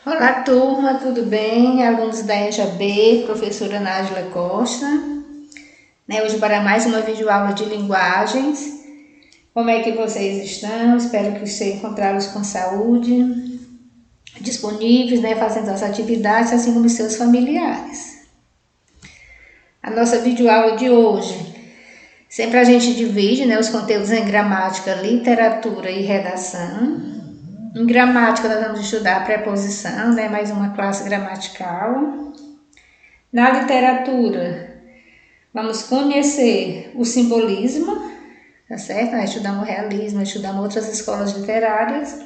Olá, turma, tudo bem? Alunos da EJA B, professora Nájila Costa, hoje para mais uma videoaula de linguagens. Como é que vocês estão? Espero que você encontrá-los com saúde, disponíveis, fazendo as atividades, assim como seus familiares. A nossa videoaula de hoje, sempre a gente divide, os conteúdos em gramática, literatura e redação. Em gramática, nós vamos estudar a preposição, mais uma classe gramatical. Na literatura, vamos conhecer o simbolismo, tá certo? Nós estudamos realismo, estudamos outras escolas literárias.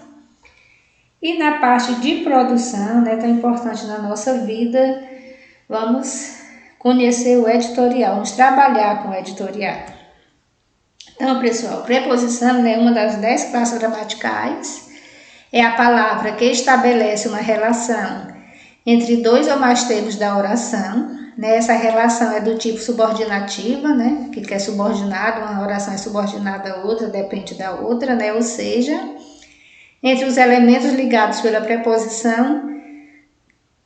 E na parte de produção, tão importante na nossa vida, vamos conhecer o editorial, vamos trabalhar com o editorial. Então, pessoal, preposição é uma das 10 classes gramaticais. É a palavra que estabelece uma relação entre dois ou mais termos da oração. Essa relação é do tipo subordinativa, que é subordinado, uma oração é subordinada a outra, depende da outra, ou seja, entre os elementos ligados pela preposição,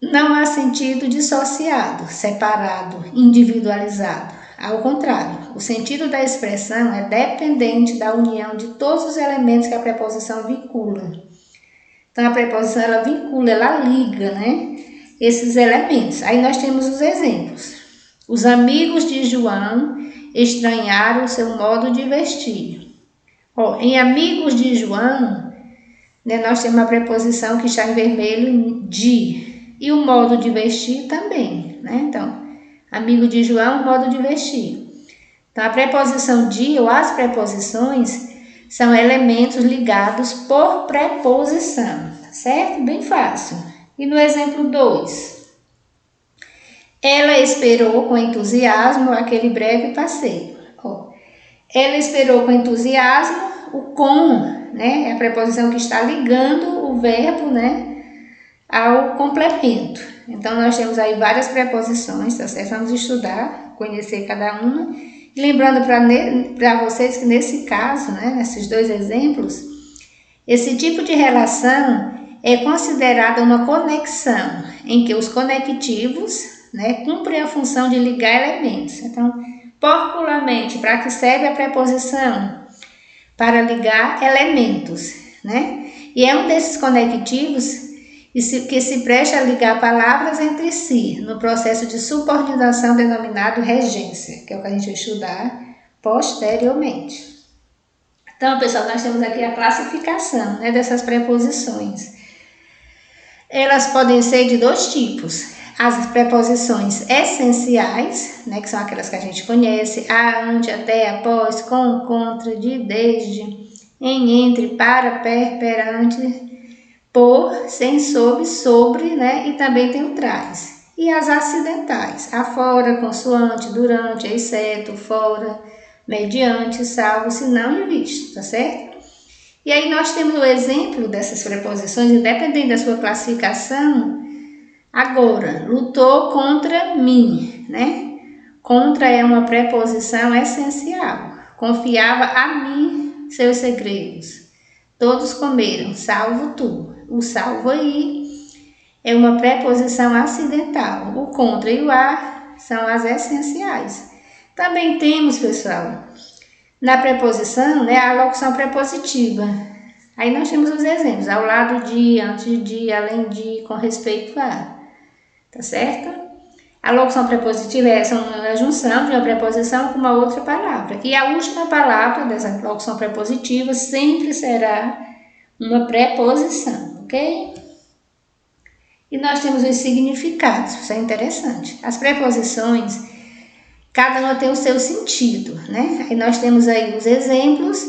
não há sentido dissociado, separado, individualizado. Ao contrário, o sentido da expressão é dependente da união de todos os elementos que a preposição vincula. Então, a preposição, ela vincula, ela liga, esses elementos. Aí nós temos os exemplos. Os amigos de João estranharam o seu modo de vestir. Em amigos de João, nós temos a preposição que está em vermelho, de. E o modo de vestir também, Então, amigo de João, modo de vestir. Então, a preposição de ou as preposições são elementos ligados por preposição, certo? Bem fácil. E no exemplo 2, ela esperou com entusiasmo aquele breve passeio. Ela esperou com entusiasmo, o com, é a preposição que está ligando o verbo, ao complemento. Então, nós temos aí várias preposições, tá certo? Vamos estudar, conhecer cada uma. E lembrando para vocês que nesse caso, nesses dois exemplos, esse tipo de relação é considerada uma conexão, em que os conectivos cumprem a função de ligar elementos. Então, popularmente, para que serve a preposição? Para ligar elementos, E é um desses conectivos que se presta a ligar palavras entre si, no processo de subordinação denominado regência, que é o que a gente vai estudar posteriormente. Então, pessoal, nós temos aqui a classificação dessas preposições. Elas podem ser de dois tipos. As preposições essenciais, que são aquelas que a gente conhece, a, ante, até, após, com, contra, de, desde, em, entre, para, perante, por, sem, sob, sobre, e também tem o traz. E as acidentais, afora, consoante, durante, exceto, fora, mediante, salvo, se não e visto, tá certo? E aí nós temos o exemplo dessas preposições, independente da sua classificação. Agora, lutou contra mim, Contra é uma preposição essencial. Confiava a mim seus segredos. Todos comeram, salvo tu. O salvo aí é uma preposição acidental. O contra e o a são as essenciais. Também temos, pessoal, na preposição, a locução prepositiva. Aí nós temos os exemplos, ao lado de, antes de, além de, com respeito a. Tá certo? A locução prepositiva é uma junção de uma preposição com uma outra palavra. E a última palavra dessa locução prepositiva sempre será uma preposição, ok? E nós temos os significados, isso é interessante. As preposições, cada uma tem o seu sentido, Aí nós temos aí os exemplos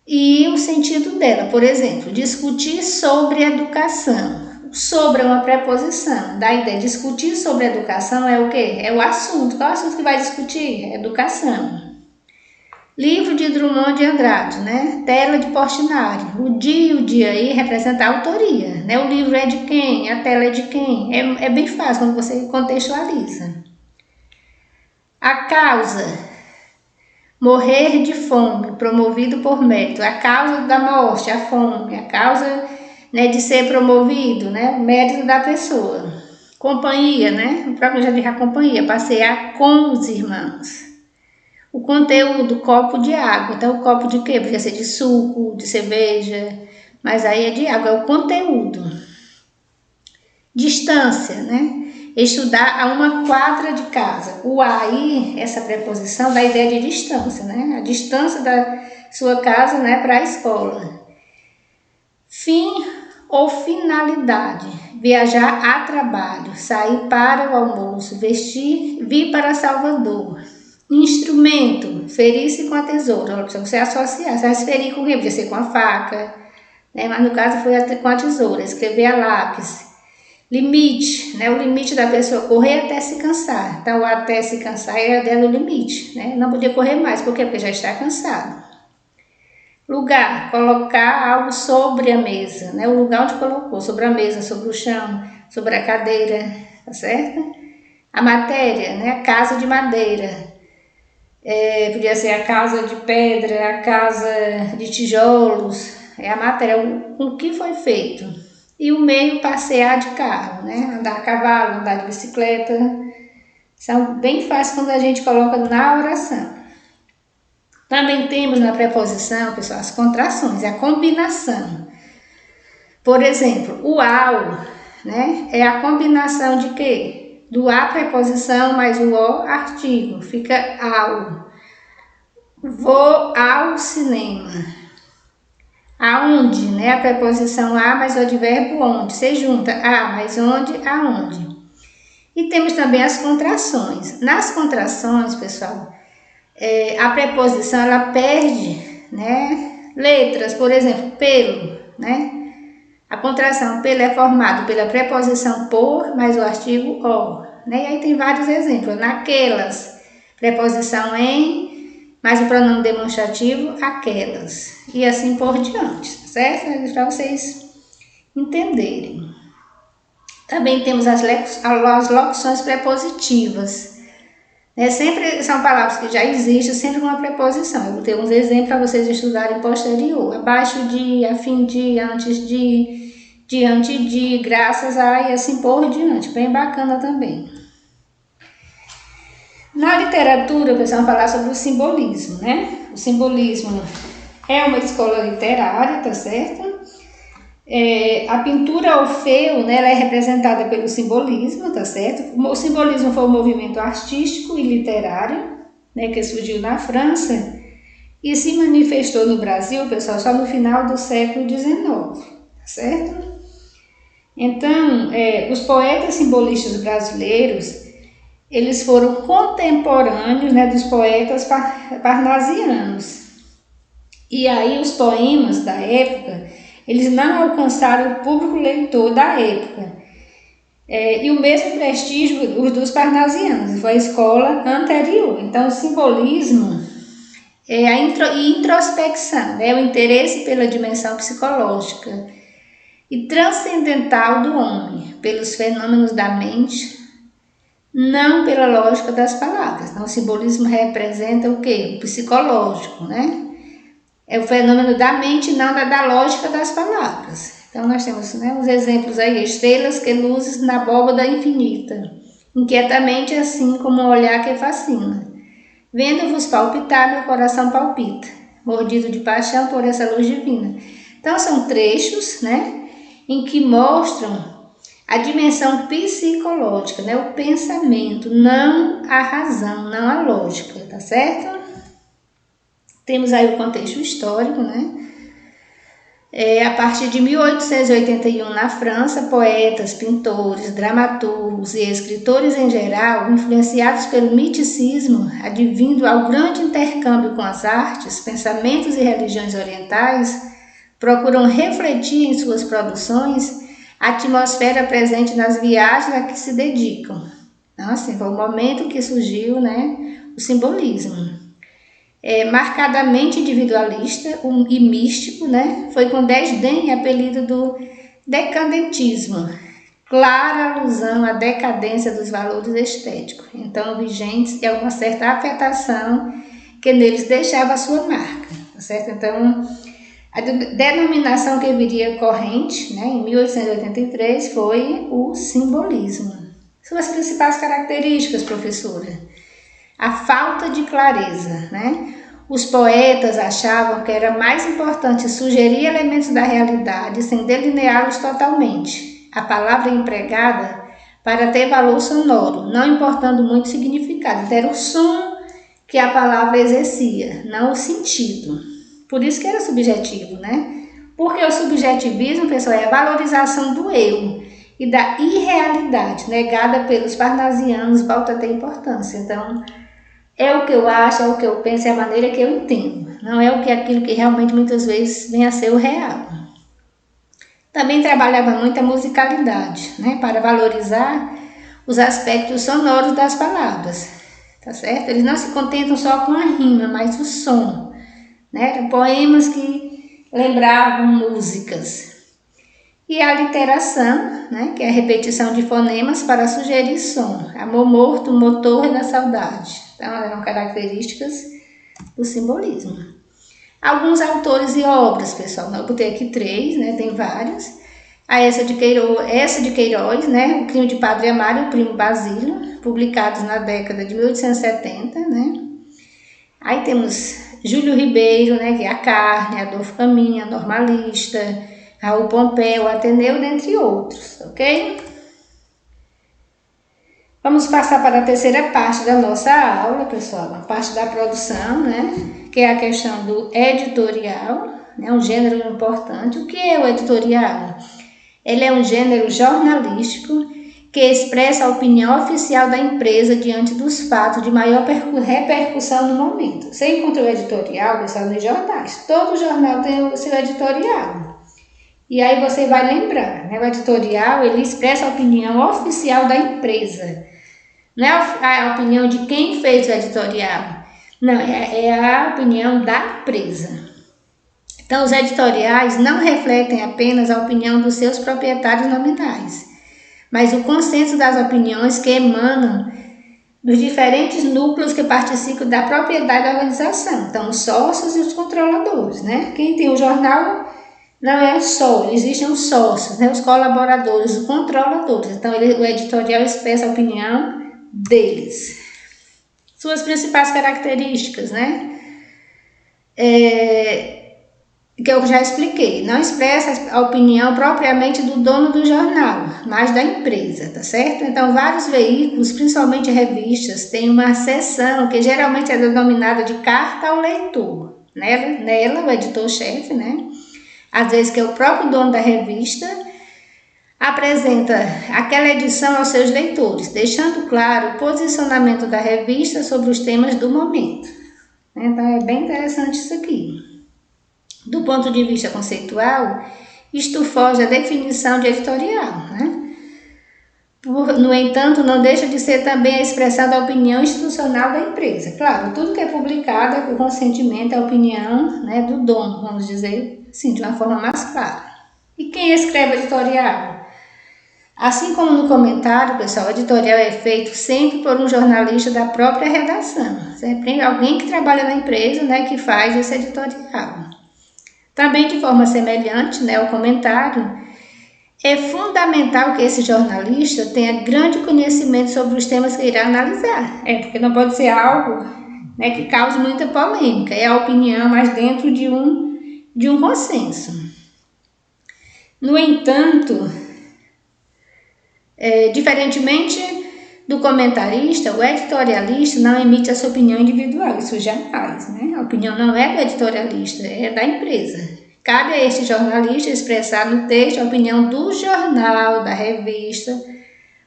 e o sentido dela. Por exemplo, discutir sobre educação. Sobre é uma preposição. Da ideia de discutir sobre educação é o quê? É o assunto. Qual é o assunto que vai discutir? Educação. Livro de Drummond de Andrade, Tela de Portinari. O dia aí representa a autoria, O livro é de quem? A tela é de quem? É bem fácil quando você contextualiza. A causa. Morrer de fome, promovido por mérito. A causa da morte, a fome. A causa né, de ser promovido, né, o mérito da pessoa. Companhia, né, o próprio já diz a companhia, passear com os irmãos. O conteúdo, copo de água. Então, o copo de quê? Podia ser de suco, de cerveja, mas aí é de água, é o conteúdo. Distância, né? Estudar a uma quadra de casa. O aí, essa preposição, dá a ideia de distância, né? A distância da sua casa, né, para a escola. Fim ou finalidade. Viajar a trabalho, sair para o almoço, vir para Salvador. Instrumento, ferir-se com a tesoura. Para você associar, você vai se ferir com o quê? Podia ser com a faca, né? Mas no caso foi com a tesoura. Escrever a lápis. Limite, né? O limite da pessoa correr até se cansar. Então, até se cansar é a ideia do limite, né? Não podia correr mais, por quê? Porque já está cansado. Lugar, colocar algo sobre a mesa, né? O lugar onde colocou, sobre a mesa, sobre o chão, sobre a cadeira, tá certo? A matéria, né? A casa de madeira. Podia ser a casa de pedra, a casa de tijolos, é a matéria, o que foi feito. E o meio, passear de carro, né? Andar a cavalo, andar de bicicleta. São bem fáceis quando a gente coloca na oração. Também temos na preposição, pessoal, as contrações, a combinação. Por exemplo, o ao, né? É a combinação de quê? Do a preposição mais o o artigo, fica ao. Vou ao cinema. Aonde, né? A preposição a mais o advérbio onde. Você junta a mais onde, aonde. E temos também as contrações. Nas contrações, pessoal, a preposição ela perde, né, letras. Por exemplo, pelo, né? A contração pelo é formado pela preposição por mais o artigo o, né? E aí tem vários exemplos. Naquelas, preposição em mais o pronome demonstrativo, aquelas. E assim por diante, certo? Para vocês entenderem. Também temos as locuções prepositivas. Sempre são palavras que já existem, sempre com uma preposição. Eu vou ter uns exemplos para vocês estudarem posterior. Abaixo de, a fim de, antes de, diante de, graças a e assim por diante. Bem bacana também. Na literatura, pessoal, vamos falar sobre o simbolismo, né? O simbolismo é uma escola literária, tá certo? A pintura Orfeu, né, ela é representada pelo simbolismo, tá certo? O simbolismo foi um movimento artístico e literário, né, que surgiu na França e se manifestou no Brasil, pessoal, só no final do século XIX, tá certo? Então, os poetas simbolistas brasileiros, eles foram contemporâneos, né, dos poetas parnasianos. E aí os poemas da época, eles não alcançaram o público leitor da época. E o mesmo prestígio os dos parnasianos, foi a escola anterior. Então o simbolismo é a introspecção, né, o interesse pela dimensão psicológica e transcendental do homem, pelos fenômenos da mente, não pela lógica das palavras. Então, o simbolismo representa o quê? O psicológico, né? É o fenômeno da mente, não da lógica das palavras. Então, nós temos, né, uns exemplos aí, estrelas que luzes na abóbada infinita, inquietamente assim como um olhar que fascina. Vendo-vos palpitar, meu coração palpita, mordido de paixão por essa luz divina. Então, são trechos, né, em que mostram a dimensão psicológica, né? O pensamento, não a razão, não a lógica, tá certo? Temos aí o contexto histórico, né? A partir de 1881, na França, poetas, pintores, dramaturgos e escritores em geral, influenciados pelo miticismo, advindo ao grande intercâmbio com as artes, pensamentos e religiões orientais, procuram refletir em suas produções a atmosfera presente nas viagens a que se dedicam. Então, assim, foi o momento que surgiu, né, o simbolismo. Marcadamente individualista e místico, né, foi com desdém apelido do decadentismo, clara alusão à decadência dos valores estéticos, então vigentes e a uma certa afetação que neles deixava a sua marca, tá certo? Então, A denominação que viria corrente, né, em 1883, foi o simbolismo. Suas principais características, professora: a falta de clareza, né? Os poetas achavam que era mais importante sugerir elementos da realidade sem delineá-los totalmente. A palavra empregada para ter valor sonoro, não importando muito o significado. Então, era o som que a palavra exercia, não o sentido. Por isso que era subjetivo, né? Porque o subjetivismo, pessoal, é a valorização do eu e da irrealidade, negada pelos parnasianos, volta a ter importância. Então, é o que eu acho, é o que eu penso, é a maneira que eu entendo. Não é aquilo que realmente muitas vezes vem a ser o real. Também trabalhava muito a musicalidade, né, para valorizar os aspectos sonoros das palavras, tá certo? Eles não se contentam só com a rima, mas o som, né? Eram poemas que lembravam músicas. E a literação, né, que é a repetição de fonemas para sugerir som. Amor morto, motor da saudade. Então, eram características do simbolismo. Alguns autores e obras, pessoal. Eu botei aqui 3, né, tem vários. Essa de Queiroz, né, O Crime de Padre Amaro e o Primo Basílio, publicados na década de 1870, né. Aí temos Júlio Ribeiro, né, que é A Carne, Adolfo Caminha, Normalista, Raul Pompeu, Ateneu, dentre outros, ok? Vamos passar para a terceira parte da nossa aula, pessoal, a parte da produção, né? Que é a questão do editorial, né? Um gênero importante. O que é o editorial? Ele é um gênero jornalístico que expressa a opinião oficial da empresa diante dos fatos de maior repercussão no momento. Você encontra o editorial, pessoal, nos jornais. Todo jornal tem o seu editorial. E aí você vai lembrar, né? O editorial, ele expressa a opinião oficial da empresa. Não é a opinião de quem fez o editorial. Não, é a opinião da empresa. Então, os editoriais não refletem apenas a opinião dos seus proprietários nominais, mas o consenso das opiniões que emanam dos diferentes núcleos que participam da propriedade da organização. Então, os sócios e os controladores, né? Quem tem o jornal não é só, existem os sócios, né, os colaboradores, os controladores. Então, o editorial expressa a opinião deles. Suas principais características, né? Que eu já expliquei. Não expressa a opinião propriamente do dono do jornal, mas da empresa, tá certo? Então, vários veículos, principalmente revistas, têm uma seção que geralmente é denominada de carta ao leitor. Nela, o editor-chefe, né? Às vezes que é o próprio dono da revista, apresenta aquela edição aos seus leitores, deixando claro o posicionamento da revista sobre os temas do momento. Então é bem interessante isso aqui. Do ponto de vista conceitual, isto foge à definição de editorial, né? No entanto, não deixa de ser também a expressão da opinião institucional da empresa. Claro, tudo que é publicado é com consentimento, é a opinião, né, do dono, vamos dizer assim, de uma forma mais clara. E quem escreve editorial? Assim como no comentário, pessoal, o editorial é feito sempre por um jornalista da própria redação. Sempre alguém que trabalha na empresa, né, que faz esse editorial. Também de forma semelhante, né, o comentário, é fundamental que esse jornalista tenha grande conhecimento sobre os temas que irá analisar. Porque não pode ser algo, né, que cause muita polêmica. É a opinião, mas dentro de um consenso. No entanto, diferentemente do comentarista, o editorialista não emite a sua opinião individual. Isso jamais, né? A opinião não é do editorialista, é da empresa. Cabe a este jornalista expressar no texto a opinião do jornal, da revista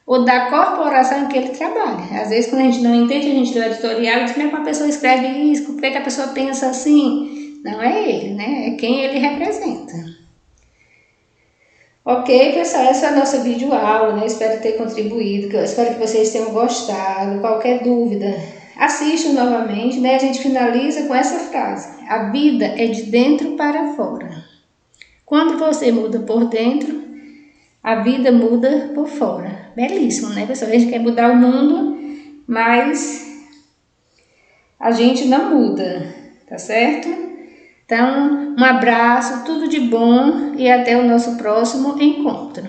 ou da corporação em que ele trabalha. Às vezes, quando a gente não entende, a gente lê o editorial e diz como é que uma pessoa escreve isso, por que a pessoa pensa assim. Não é ele, né? É quem ele representa. Ok, pessoal, essa é a nossa videoaula, né? Espero ter contribuído, espero que vocês tenham gostado. Qualquer dúvida, assistam novamente, né? A gente finaliza com essa frase: a vida é de dentro para fora. Quando você muda por dentro, a vida muda por fora. Belíssimo, né, pessoal? A gente quer mudar o mundo, mas a gente não muda, tá certo? Então, um abraço, tudo de bom e até o nosso próximo encontro.